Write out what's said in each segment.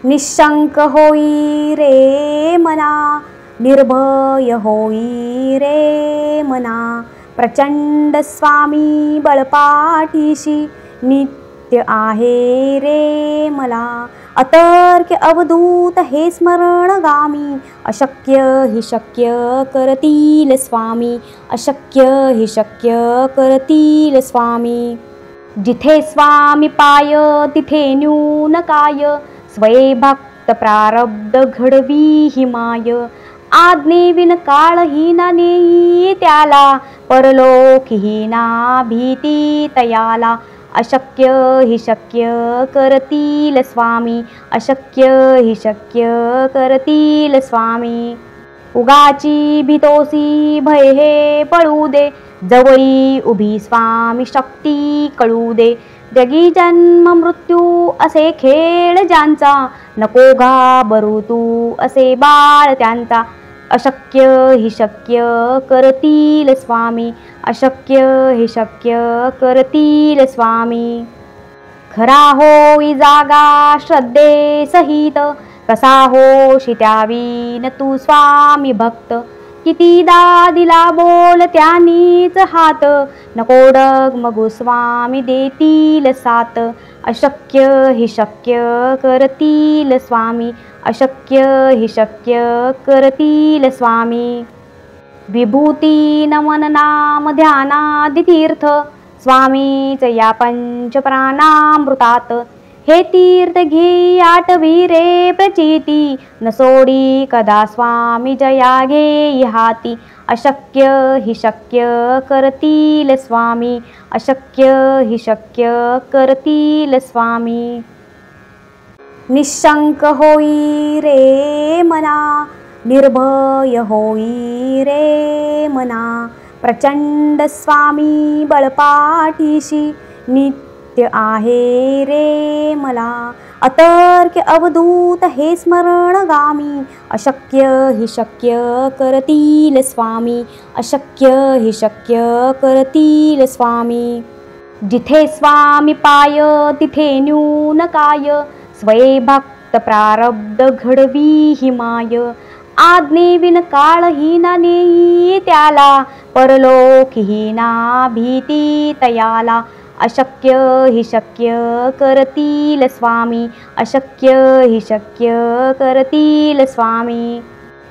निशंक होई रे मना, निर्भय होई रे मना, प्रचंड स्वामी बळपाठीशी नित्य आहे रे मला. अतर्क्य अवधूत हे स्मरणगामी, अशक्य हि शक्य करतील स्वामी, अशक्य हि शक्य करतील स्वामी. जिथे स्वामी पाय तिथे न्यून काय, स्वये भक्त प्रारब्ध घडवी हि माय. आज्ञेविन काळहीना नेई त्याला, परलोकहीना भीती तयाला. अशक्य हि शक्य करतील स्वामी, अशक्य हि शक्य करतील स्वामी. उगाची भीतोसी भय हे पळू दे, जवळी उभी स्वामी शक्ती कळू दे. जगी जन्म मृत्यू असे खेळ ज्यांचा, नको घाबरू तू असे बाळ त्यांचा. अशक्य हि शक्य करतील स्वामी, अशक्य हि शक्य करतील स्वामी. खरा होई जागा श्रद्धे सहित, कसा होशी त्यावीन तू स्वामी भक्त. कितीदा दिला बोल त्यानीच हात, नको डगमगू स्वामी देतील साथ. अशक्य हि शक्य करतील स्वामी, अशक्य हि शक्य करतील स्वामी. विभूती नमन नाम ध्यानादि तीर्थ, स्वामीच या पंच प्राणामृतात. हे तीर्थ घे आठवी रे प्रचिती, न सोडी कदा स्वामी जया घे हाती. अशक्य हि शक्य करतील स्वामी, अशक्य हि शक्य करतील स्वामी. निशंक होई रे मना, निर्भय होई रे मना, प्रचंड स्वामी बळपाठीशी नित्य आहे रे मला. अतर्क्य अवधूत हे स्मरणगामी, अशक्य हि शक्य करतील स्वामी, अशक्य हि शक्य करतील स्वामी. जिथे स्वामी पाय तिथे न्यून काय, स्वये भक्त प्रारब्ध घडवी हि माय. आज्ञेविन काळहीना नेई त्याला, परलोकहीना भीती तयाला. अशक्य हि शक्य करतील स्वामी, अशक्य हि शक्य करतील स्वामी.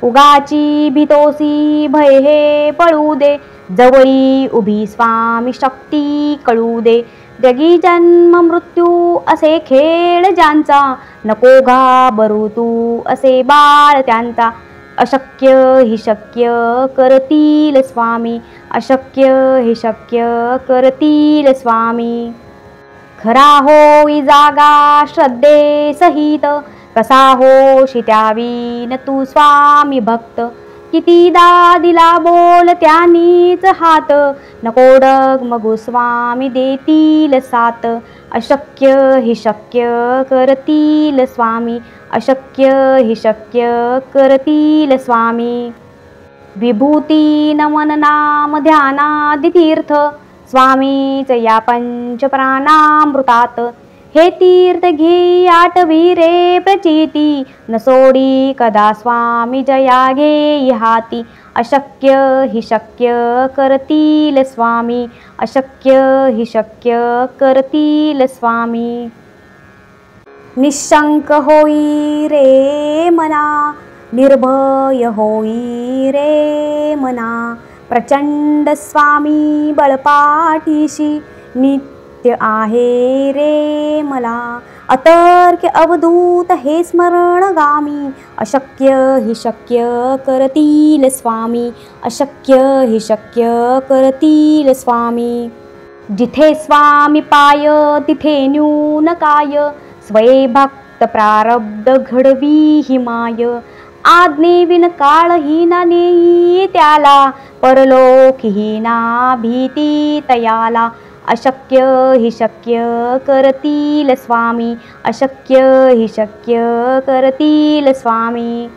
उगाची भीतोसी भय हे पळू दे, जवळी उभी स्वामी शक्ती कळू दे. जगी जन्म मृत्यू असे खेळ ज्यांचा, नको घाबरू तू असे बाळ त्यांचा. अशक्य हि शक्य करतील स्वामी, अशक्य हि शक्य करतील स्वामी. खरा होई जागा श्रद्धे सहित, कसा होशी त्यावीन तू स्वामी भक्त. कितीदा दिला बोल त्यानीच हात, नको डगमगू स्वामी देतील साथ. अशक्य हि शक्य करतील स्वामी, अशक्य हि शक्य करतील स्वामी. विभूती नमन नाम ध्यानादि तीर्थ, स्वामीच या पंच प्राणामृतात. हे तीर्थ घे आठवी रे प्रचिती, न सोडी कदा स्वामी जया घे हाती. अशक्य हि शक्य करतील स्वामी, अशक्य हि शक्य करतील स्वामी. निशंक होई रे मना, निर्भय होई रे मना, प्रचंड स्वामी बळपाठीशी नित्य आहे रे मला. अतर्क्य अवधूत हे स्मरणगामी, अशक्य हि शक्य करतील स्वामी, अशक्य हि शक्य करतील स्वामी. जिथे स्वामी पाय तिथे न्यून काय, स्वये भक्त प्रारब्ध घडवी हि माय. आज्ञेविन काळहीना नेई त्याला, परलोकहीना भीती तयाला. अशक्य हि शक्य करतील स्वामी, अशक्य हि शक्य करतील स्वामी.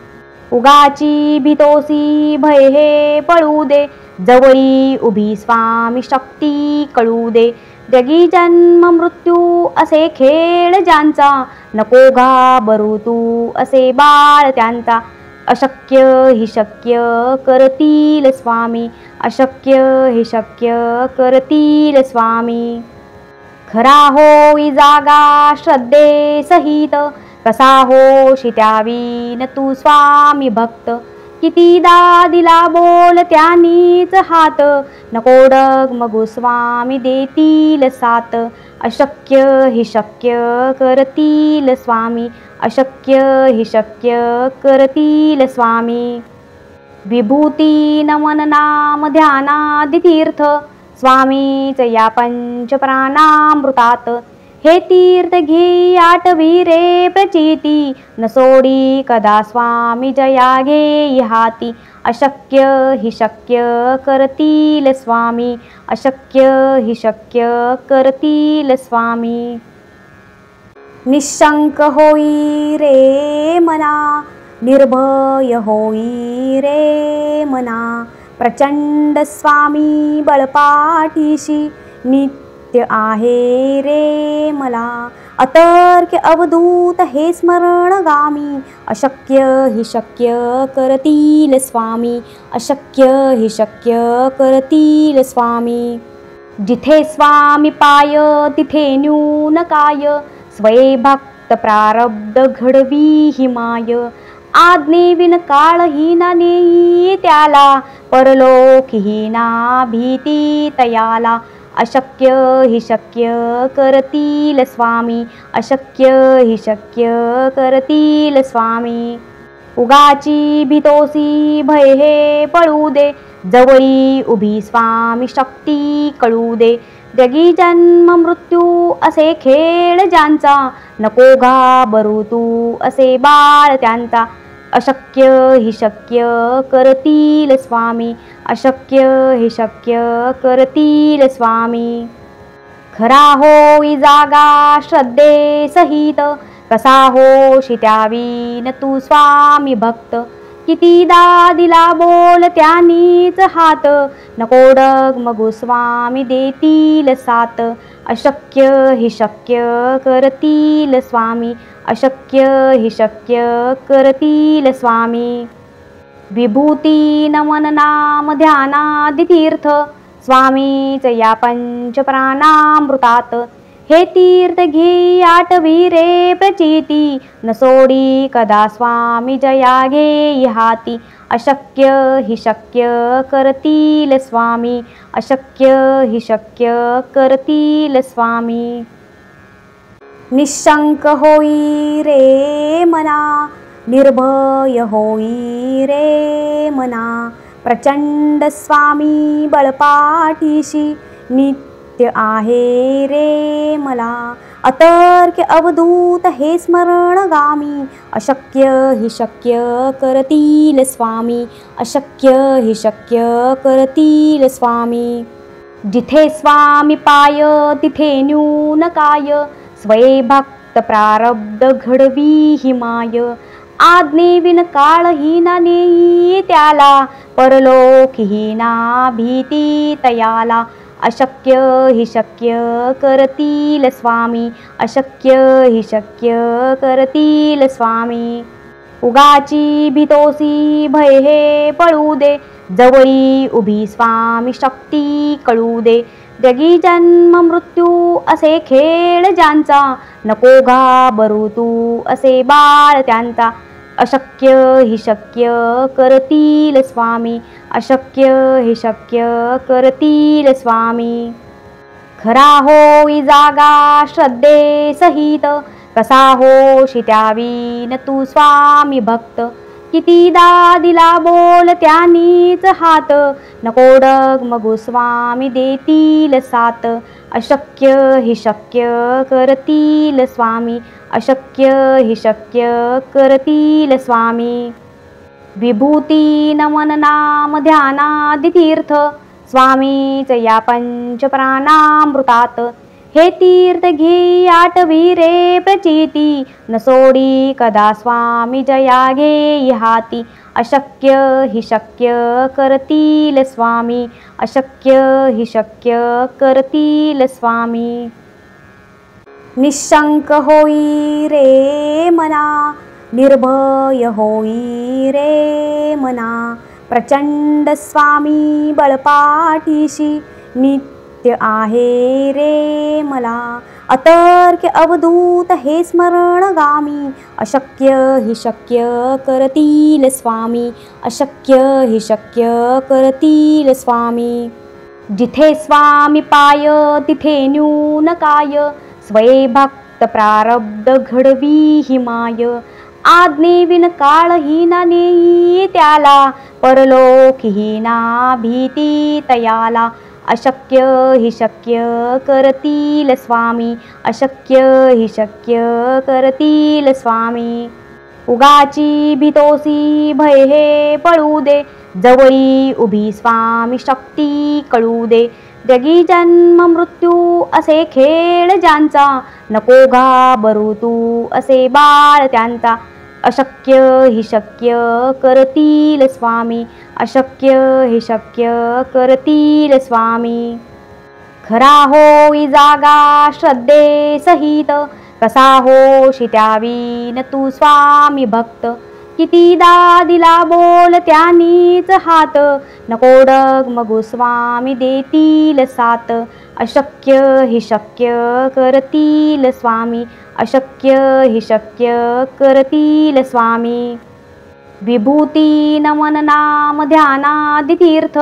उगाची भीतोसी भय हे पळू दे, जवळी उभी स्वामी शक्ती कळू दे. जगी जन्म मृत्यू असे खेळ ज्यांचा, नको घाबरू तू असे बाळ त्यांचा. अशक्य हि शक्य करतील स्वामी, अशक्य हि शक्य करतील स्वामी. खरा होई जागा श्रद्धे सहित, कसा होशी त्यावीन तू स्वामी भक्त. कितीदा दिला बोल त्यानीच हात, नको डगमगू स्वामी देतील साथ. अशक्य हि शक्य करतील स्वामी, अशक्य हि शक्य करतील स्वामी. विभूती नमन नाम ध्यानादि तीर्थ, स्वामीच या पंचप्राणामृतात. हे तीर्थ घे आठवी रे प्रचिती, न सोडी कदा स्वामी जया घे हाती. अशक्य हि शक्य करतील स्वामी, अशक्य हि शक्य करतील स्वामी. निशंक होई रे मना, निर्भय होई रे मना. प्रचंड स्वामी बळपाठीशी, नित्य आहे रे मला. अतर्क अवधूत हे स्मरणगामी, अशक्य हि शक्य करतील स्वामी, अशक्य हि शक्य करतील स्वामी. जिथे स्वामी पाय तिथे न्यून काय, स्वये भक्त प्रारब्ध घडवी हि माय. आज्ञेविन काळहीना नेई त्याला, परलोकहीना भीती तयाला. अशक्य हि शक्य करतील स्वामी, अशक्य हि शक्य करतील स्वामी. उगाची भीतोसी भय हे पळू दे, जवळी उभी स्वामी शक्ती कळू दे. जगी जन्म मृत्यू असे खेळ ज्यांचा, नको घाबरू तू असे बाळ त्यांचा. अशक्य हि शक्य करतील स्वामी, अशक्य हि शक्य करतील स्वामी. खरा होई जागा श्रद्धे सहित, कसा होशी त्यावीन तू स्वामी भक्त. कितीदा दिला बोल त्यानीच हात, नको डगमगू स्वामी देतील साथ. अशक्य हि शक्य करतील स्वामी, अशक्य हि शक्य करतील स्वामी. विभूती नमन नाम ध्यानादि तीर्थ, स्वामीच या पंचप्राणामृतात. हे तीर्थ घे आठवी रे प्रचिती, न सोडी कदा स्वामी जया घे हाती. अशक्य हि शक्य करतील स्वामी, अशक्य हि शक्य करतील स्वामी. निशंक होई रे मना, निर्भय होई रे मना. प्रचंड स्वामी बळपाठीशी, नित्य आहे रे मला. अतर्क अवधूत हे स्मरणगामी, अशक्य हि शक्य करतील स्वामी, अशक्य हि शक्य करतील स्वामी. जिथे स्वामी पाय तिथे न्यून काय, स्वये भक्त प्रारब्ध घडवी हि माय. आज्ञेविन काळहीना नेई त्याला, परलोकहीना भीती तयाला. अशक्य हि शक्य करतील स्वामी, अशक्य हि शक्य करतील स्वामी. उगाची भीतोसी भय हे पळू दे, जवळी उभी स्वामी शक्ती कळू दे. जगी जन्म मृत्यू असे खेळ ज्यांचा, नको घाबरू तू असे बाळ त्यांचा. अशक्य हि शक्य करतील स्वामी, अशक्य हि शक्य करतील स्वामी. खरा होई जागा श्रद्धे सहित, कसा होशी त्यावीन तू स्वामी भक्त. कितीदा दिला बोल त्यानीच हात, नको डगमगू स्वामी देतील साथ. अशक्य हि शक्य करतील स्वामी, अशक्य हि शक्य करतील स्वामी. विभूती नमन नाम ध्यानादि तीर्थ, स्वामीच या पंचप्राणामृतात. हे तीर्थ घे आठवी रे प्रचिती, न सोडी कदा स्वामी जया घे हाती. अशक्य हि शक्य करतील स्वामी, अशक्य हि शक्य करतील स्वामी. निशंक होई रे मना, निर्भय होई रे मना. प्रचंड स्वामी बळपाठीशी, नित्य आहे रे मला. अतर्क अवधूत हे स्मरणगामी, अशक्य हि शक्य करतील स्वामी, अशक्य हि शक्य करतील स्वामी. जिथे स्वामी पाय तिथे न्यून काय, स्वये भक्त प्रारब्ध घडवी हि माय. आज्ञेविन काळहीना नेई त्याला, परलोकहीना भीती तयाला. अशक्य हि शक्य करतील स्वामी, अशक्य हि शक्य करतील स्वामी. उगाची भीतोसी भय हे पळू दे, जवळी उभी स्वामी शक्ती कळू दे. जगी जन्म मृत्यू असे खेळ ज्यांचा, नको घाबरू तू असे बाळ त्यांचा. अशक्य हि शक्य करतील स्वामी, अशक्य हि शक्य करतील स्वामी. खरा होई जागा श्रद्धे सहित, कसा होशी त्यावीन तू स्वामी भक्त. कितीदा दिला बोल त्यानीच हात, नको डगमगू स्वामी देतील साथ. अशक्य हि शक्य करतील स्वामी, अशक्य हि शक्य करतील स्वामी. विभूती नमन नाम ध्यानादि तीर्थ,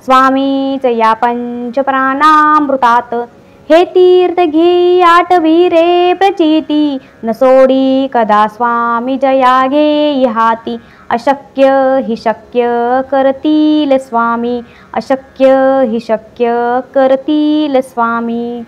स्वामीच या पंच प्राणामृतात. हे तीर्थ घे आठवी रे प्रचिती, न सोडी कदा स्वामी जया घे हाती. अशक्य हि शक्य करतील स्वामी, अशक्य हि शक्य करतील स्वामी.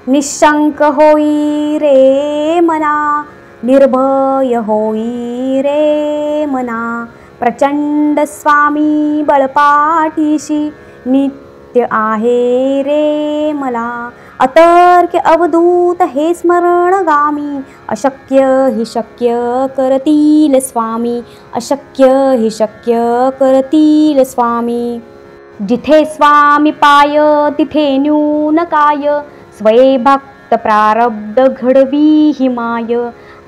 निशंक होई रे मना, निर्भय होई रे मना. प्रचंड स्वामी बळपाठीशी, नित्य आहे रे मला. अतर्क अवधूत हे स्मरणगामी, अशक्य हि शक्य करतील स्वामी, अशक्य हि शक्य करतील स्वामी. जिथे स्वामी पाय तिथे न्यून काय, स्वये भक्त प्रारब्ध घडवी हि माय.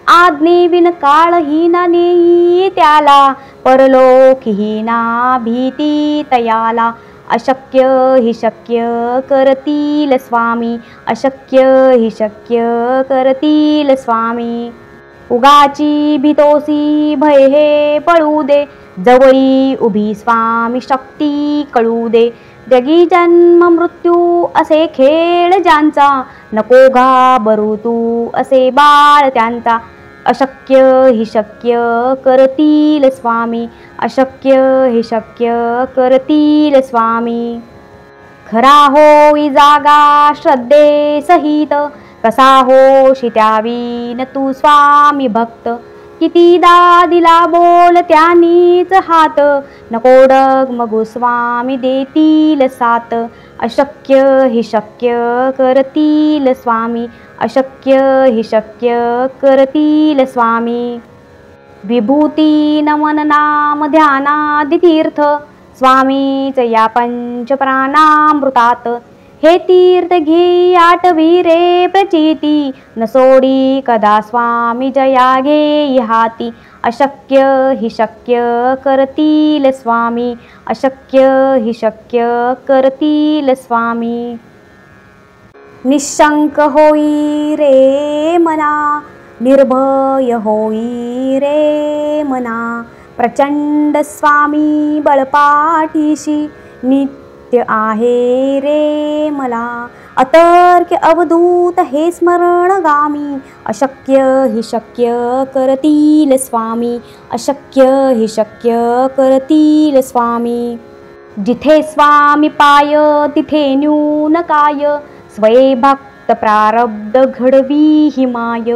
आज्ञेविन काळहीना नेई त्याला, परलोकहीना भीती तयाला. अशक्य हि शक्य करतील स्वामी, अशक्य हि शक्य करतील स्वामी. उगाची भीतोसी भय हे पळू दे, जवळी उभी स्वामी शक्ती कळू दे. जगी जन्म मृत्यू असे खेळ ज्यांचा, नको घाबरू तू असे बाळ त्यांचा. अशक्य हि शक्य करतील स्वामी, अशक्य हि शक्य करतील स्वामी. खरा होई जागा श्रद्धे सहित, कसा होशी त्यावीन तू स्वामी भक्त. कितीदा दिला बोल त्यानीच हात, नको डगमगू स्वामी देतील साथ. अशक्य हि शक्य करतील स्वामी, अशक्य हि शक्य करतील स्वामी. विभूती नमन नाम ध्यानादि तीर्थ, स्वामीच या पंच प्राणामृतात. हे तीर्थ घे आठवी रे प्रचिती, न सोडी कदा स्वामी जया घे हाती. अशक्य हि शक्य करतील स्वामी, अशक्य हि शक्य करतील स्वामी. निशंक होई रे मना, निर्भय होई रे मना. प्रचंड स्वामी बळपाठीशी, नित्य आहे रे मला. अतर्क अवधूत हे स्मरणगामी, अशक्य हि शक्य करतील स्वामी, अशक्य हि शक्य करतील स्वामी. जिथे स्वामी पाय तिथे न्यून काय, स्वये भक्त प्रारब्ध घडवी हि माय.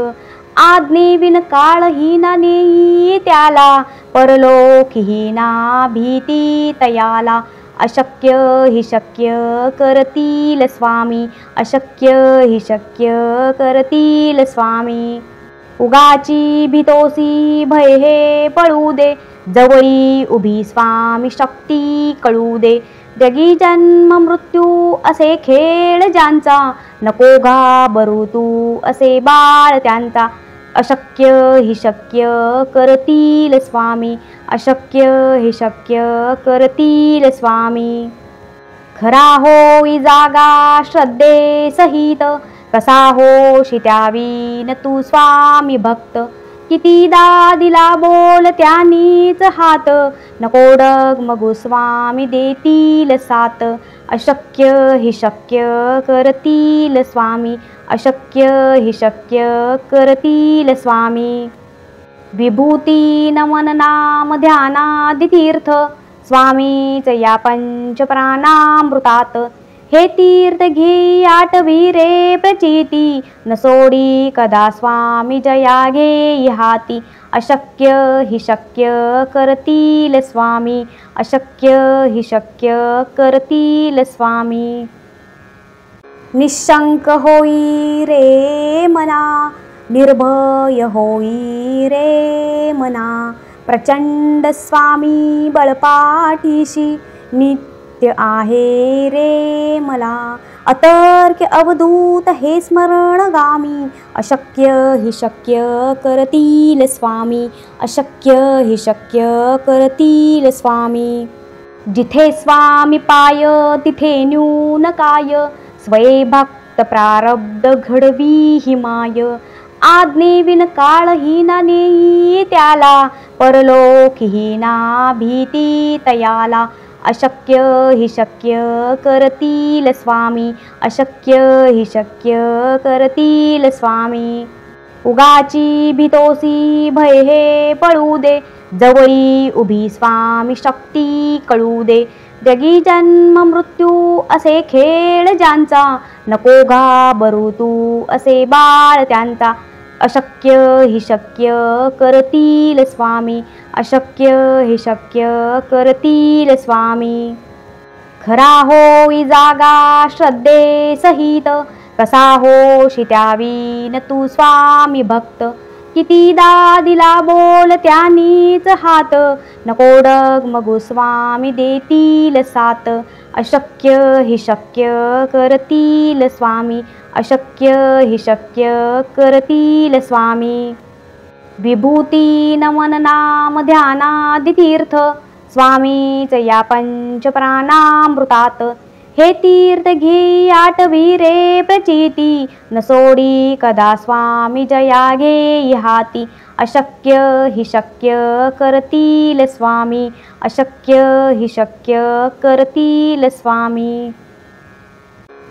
आज्ञेविन काळहीना नेई त्याला, परलोकहीना भीती तयाला. अशक्य हि शक्य करतील स्वामी, अशक्य हि शक्य करतील स्वामी. उगाची भीतोसी भय हे पळू दे, जवळी उभी स्वामी शक्ती कळू दे. जगी जन्म मृत्यू असे खेळ ज्यांचा, नको घाबरू तू असे बाळ त्यांचा. अशक्य हि शक्य करतील स्वामी, अशक्य हि शक्य करतील स्वामी. खरा होई जागा श्रद्धे सहित, कसा होशी त्यावीन तू स्वामी भक्त. कितीदा दिला बोल त्यांनीच हात, नको डगमगू स्वामी देतील साथ. अशक्य हि शक्य करतील स्वामी, अशक्य हि शक्य करतील स्वामी. विभूती नमन नाम ध्यानादि तीर्थ, स्वामीच या पंचप्राणामृतात. हे तीर्थ घे आठवी रे प्रचिती, न सोडी कदा स्वामी जया घेई हाती. अशक्य हि शक्य करतील स्वामी, अशक्य हि शक्य करतील स्वामी. निशंक होई रे मना, निर्भय होई रे मना. प्रचंड स्वामी बळपाठीशी, नित्य आहे रे मला. अतर्क्य अवधूत हे स्मरणगामी, अशक्य हि शक्य करतील स्वामी, अशक्य हि शक्य करतील स्वामी. जिथे स्वामी पाय तिथे न्यून काय, स्वये भक्त प्रारब्ध घडवी हि माय. आज्ञेविन काळहीना नेई त्याला, परलोकहीना भीती तयाला. अशक्य हि शक्य करतील स्वामी, अशक्य हि शक्य करतील स्वामी. उगाची भीतोसी भय हे पळू दे, जवळी उभी स्वामी शक्ती कळू दे. जगी जन्म मृत्यू असे खेळ ज्यांचा, नको घाबरू तू असे बाळ त्यांचा. अशक्य हि शक्य करतील स्वामी, अशक्य हि शक्य करतील स्वामी. खरा होई जागा श्रद्धे सहित, कसा होशी त्यावीन तू स्वामी भक्त. कितीदा दिला बोल त्यांनीच हात, नको डगमगू स्वामी देतील साथ. अशक्य हि शक्य करतील स्वामी, अशक्य हि शक्य करतील स्वामी. विभूती नमन नाम ध्यानादि तीर्थ, स्वामीच या पंचप्राणामृतात. हे तीर्थ घे आठवी रे प्रचिती, न सोडी कदा स्वामी जया घेई हाती. अशक्य हि शक्य करतील स्वामी, अशक्य हि शक्य करतील स्वामी.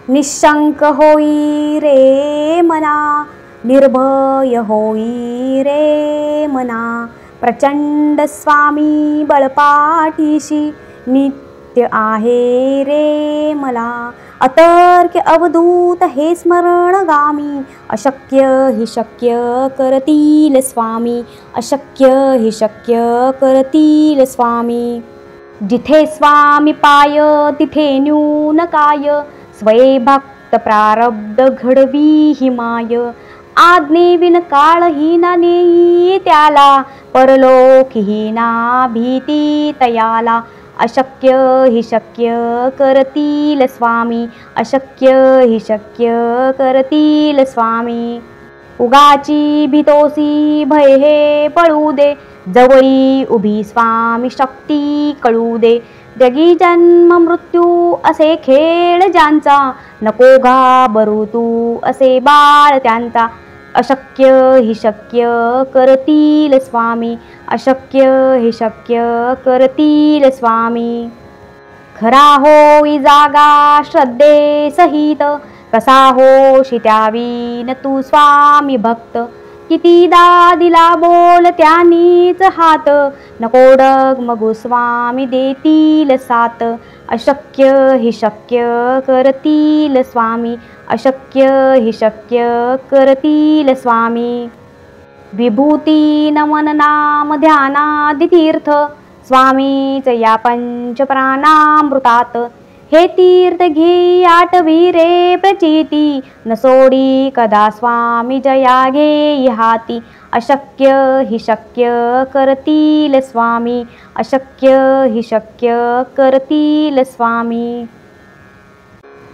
निशंक होई रे मना, निर्भय होई रे मना. प्रचंड स्वामी बळपाठीशी, नित्य आहे रे मला. अतर्क्य अवधूत हे स्मरणगामी, अशक्य हि शक्य करतील स्वामी, अशक्य हि शक्य करतील स्वामी. जिथे स्वामी पाय तिथे न्यून काय, स्वये भक्त प्रारब्ध घडवी हि माय. आज्ञेविन काळहीना नेई त्याला, परलोकहीना भीती तयाला. अशक्य हि शक्य करतील स्वामी, अशक्य हि शक्य करतील स्वामी. उगाची भीतोसी भय हे पळू दे, जवळी उभी स्वामी शक्ती कळू दे. जगी जन्म मृत्यू असे खेळ ज्यांचा, नको घाबरू तू असे बाळ त्यांचा. अशक्य हि शक्य करतील स्वामी, अशक्य हि शक्य करतील स्वामी. खरा होई जागा श्रद्धे सहित, कसा होशी त्यावीन तू स्वामी भक्त. कितीदा दिला बोल त्यांनीच हात, नको डगमगू स्वामी देतील साथ. अशक्य हि शक्य करतील स्वामी, अशक्य हि शक्य करतील स्वामी. विभूती नमन नाम ध्यानादि तीर्थ, स्वामीच या पंचप्राणामृतात। हे तीर्थ घे आठवी रे प्रचिती, न सोडी कदा स्वामी जया घेई हाती। अशक्य हि शक्य करतील स्वामी, अशक्य हि शक्य करतील स्वामी।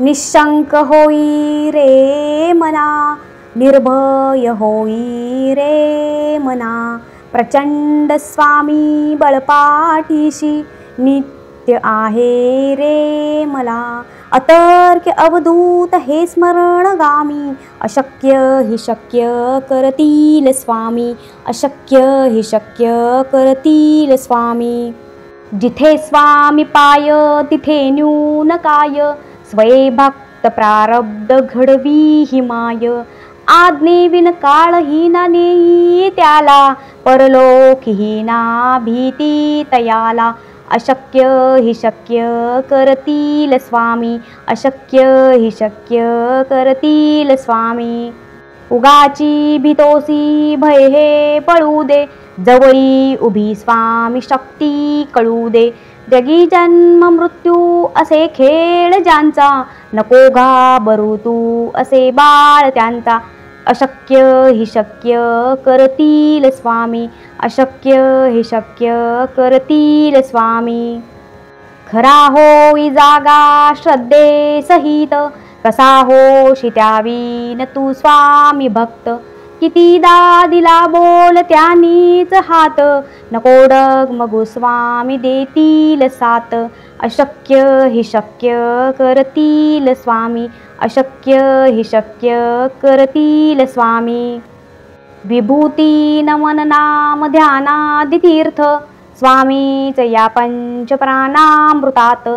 निशंक होई रे मना, निर्भय होई रे मना। प्रचंड स्वामी बळपाठीशी, नित्य आहे रे मला। अतर्क्य अवधूत हे स्मरणगामी, अशक्य हि शक्य करतील स्वामी, अशक्य हि शक्य करतील स्वामी। जिथे स्वामी पाय तिथे न्यून काय, स्वये भक्त प्रारब्ध घडवी हि माय। आज्ञेविन काळहीना नेई त्याला, परलोकहीना भीती तयाला। अशक्य हि शक्य करतील स्वामी, अशक्य हि शक्य करतील स्वामी। उगाची भीतोसी भय हे पळू दे, जवळी उभी स्वामी शक्ती कळू दे। जगी जन्म मृत्यू असे खेळ ज्यांचा, नको घाबरू तू असे बाळ त्यांचा। अशक्य हि शक्य करतील स्वामी, अशक्य हि शक्य करतील स्वामी। खरा होई जागा श्रद्धे सहित, कसा होशी त्यावीन तू स्वामी भक्त। कितीदा दिला बोल त्यानीच हात, नको डगमगू स्वामी देतील साथ। अशक्य हि शक्य करतील स्वामी, अशक्य हि शक्य करतील स्वामी। विभूती नमन नाम ध्यानादि तीर्थ, स्वामीच या पंचप्राणामृतात।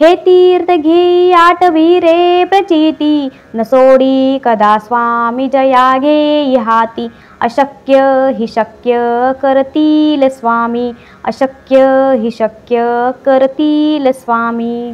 हे तीर्थ घे आठवी रे प्रचिती, न सोडी कदा स्वामी जया घेई हाती। अशक्य हि शक्य करतील स्वामी, अशक्य हि शक्य करतील स्वामी।